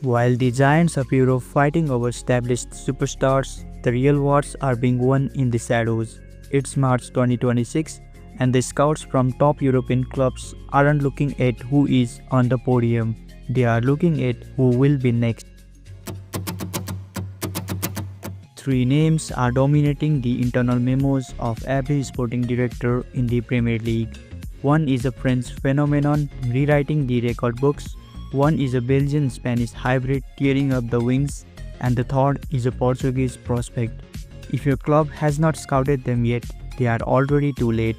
While the giants of Europe fighting over established superstars, the real wars are being won in the shadows. It's March 2026 and the scouts from top European clubs aren't looking at who is on the podium, they are looking at who will be next. Three names are dominating the internal memos of every sporting director in the Premier League. One is a French phenomenon rewriting the record books, one is a Belgian-Spanish hybrid tearing up the wings, and the third is a Portuguese prospect. If your club has not scouted them yet, they are already too late.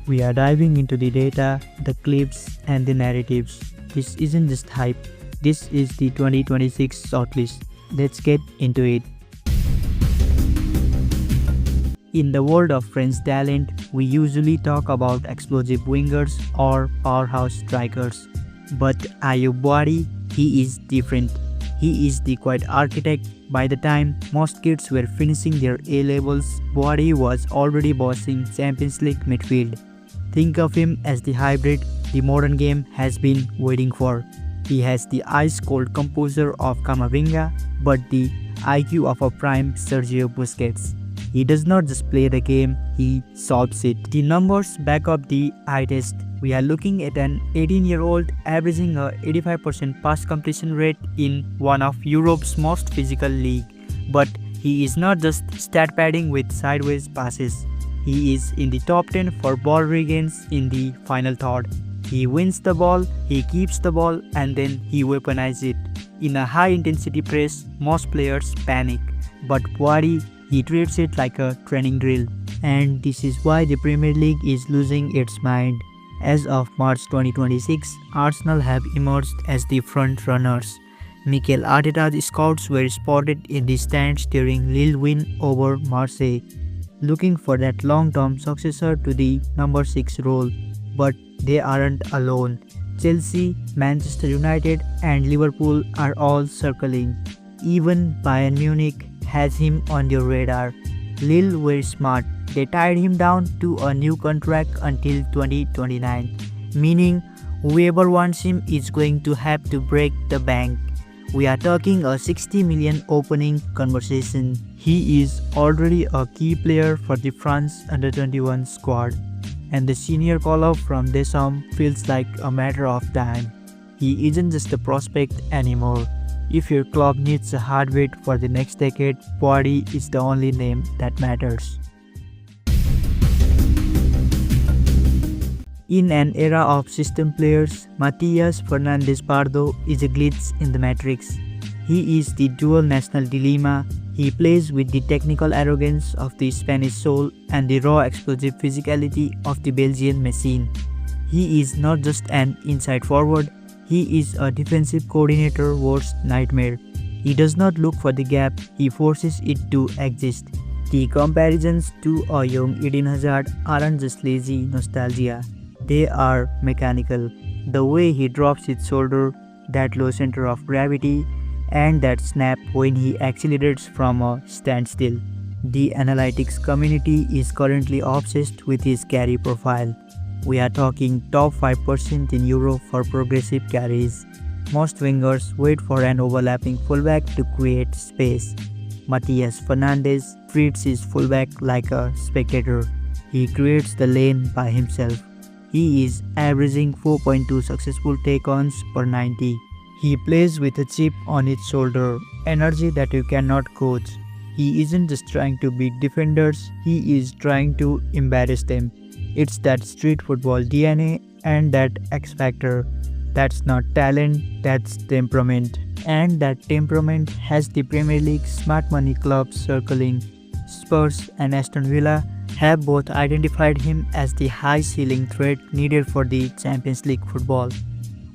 We are diving into the data, the clips, and the narratives. This isn't just hype, this is the 2026 shortlist. Let's get into it. In the world of French talent, we usually talk about explosive wingers or powerhouse strikers. But Ayyoub Bouaddi, he is different. He is the quiet architect. By the time most kids were finishing their A-levels, Bouaddi was already bossing Champions League midfield. Think of him as the hybrid the modern game has been waiting for. He has the ice-cold composure of Camavinga, but the IQ of a prime Sergio Busquets. He does not just play the game, he solves it. The numbers back up the eye test. We are looking at an 18-year-old averaging a 85% pass completion rate in one of Europe's most physical league. But he is not just stat padding with sideways passes. He is in the top 10 for ball regains in the final third. He wins the ball, he keeps the ball, and then he weaponizes it. In a high-intensity press, most players panic. But Bouaddi, he treats it like a training drill. And this is why the Premier League is losing its mind. As of March 2026, Arsenal have emerged as the front runners. Mikel Arteta's scouts were spotted in the stands during Lille win over Marseille, looking for that long-term successor to the number 6 role. But they aren't alone. Chelsea, Manchester United and Liverpool are all circling. Even Bayern Munich has him on their radar. Lille were smart. They tied him down to a new contract until 2029, meaning whoever wants him is going to have to break the bank. We are talking a 60 million opening conversation. He is already a key player for the France under-21 squad, and the senior call-up from Deschamps feels like a matter of time. He isn't just a prospect anymore. If your club needs a heartbeat for the next decade, Bouaddi is the only name that matters. In an era of system players, Matias Fernandez-Pardo is a glitch in the matrix. He is the dual national dilemma. He plays with the technical arrogance of the Spanish soul and the raw explosive physicality of the Belgian machine. He is not just an inside forward, he is a defensive coordinator worst nightmare. He does not look for the gap, he forces it to exist. The comparisons to a young Eden Hazard aren't just lazy nostalgia, they are mechanical. The way he drops his shoulder, that low center of gravity, and that snap when he accelerates from a standstill. The analytics community is currently obsessed with his carry profile. We are talking top 5% in Europe for progressive carries. Most wingers wait for an overlapping fullback to create space. Matias Fernandez treats his fullback like a spectator. He creates the lane by himself. He is averaging 4.2 successful take-ons per 90. He plays with a chip on his shoulder, energy that you cannot coach. He isn't just trying to beat defenders, he is trying to embarrass them. It's that street football DNA and that X factor. That's not talent, that's temperament. And that temperament has the Premier League smart money clubs circling. Spurs and Aston Villa have both identified him as the high-ceiling threat needed for the Champions League football,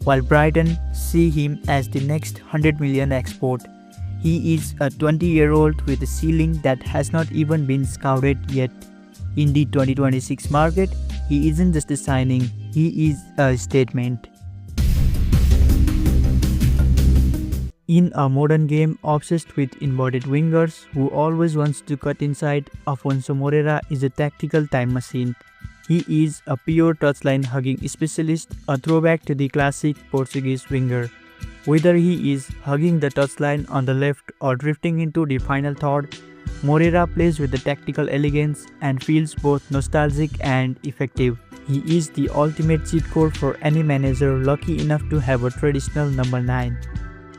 while Brighton see him as the next 100 million export. He is a 20-year-old with a ceiling that has not even been scouted yet. In the 2026 market, he isn't just a signing, he is a statement. In a modern game obsessed with inverted wingers who always wants to cut inside, Afonso Moreira is a tactical time machine. He is a pure touchline hugging specialist, a throwback to the classic Portuguese winger. Whether he is hugging the touchline on the left or drifting into the final third, Moreira plays with the tactical elegance and feels both nostalgic and effective. He is the ultimate cheat code for any manager lucky enough to have a traditional number 9.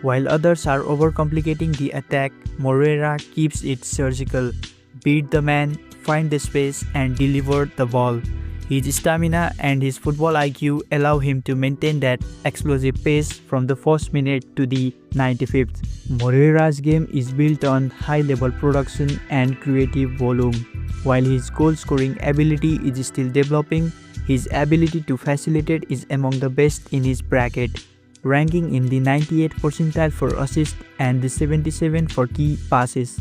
While others are overcomplicating the attack, Moreira keeps it surgical. Beat the man, find the space and deliver the ball. His stamina and his football IQ allow him to maintain that explosive pace from the first minute to the 95th. Moreira's game is built on high-level production and creative volume. While his goal-scoring ability is still developing, his ability to facilitate is among the best in his bracket, ranking in the 98th percentile for assists and the 77 for key passes.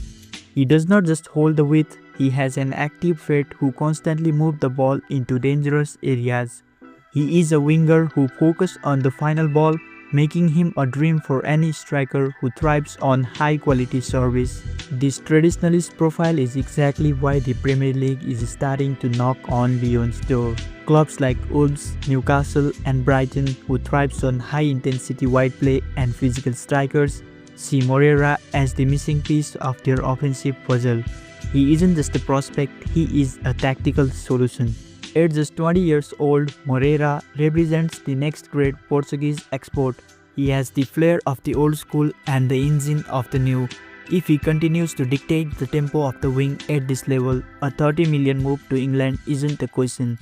He does not just hold the width, he has an active threat who constantly moves the ball into dangerous areas. He is a winger who focuses on the final ball, making him a dream for any striker who thrives on high-quality service. This traditionalist profile is exactly why the Premier League is starting to knock on Lyon's door. Clubs like Wolves, Newcastle and Brighton, who thrives on high-intensity wide play and physical strikers, see Moreira as the missing piece of their offensive puzzle. He isn't just a prospect, he is a tactical solution. At just 20 years old, Moreira represents the next great Portuguese export. He has the flair of the old school and the engine of the new. If he continues to dictate the tempo of the wing at this level, a 30 million move to England isn't a question.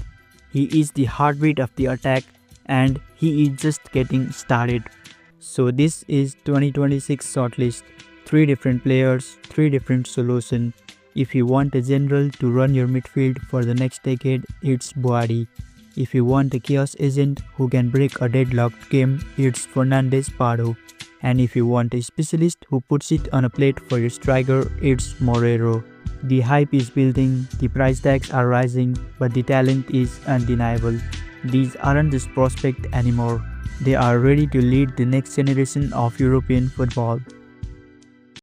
He is the heartbeat of the attack and he is just getting started. So this is 2026 shortlist. 3 different players, 3 different solutions. If you want a general to run your midfield for the next decade, it's Bouaddi. If you want a chaos agent who can break a deadlocked game, it's Fernandez-Pardo. And if you want a specialist who puts it on a plate for your striker, it's Moreira. The hype is building, the price tags are rising, but the talent is undeniable. These aren't just prospects anymore. They are ready to lead the next generation of European football.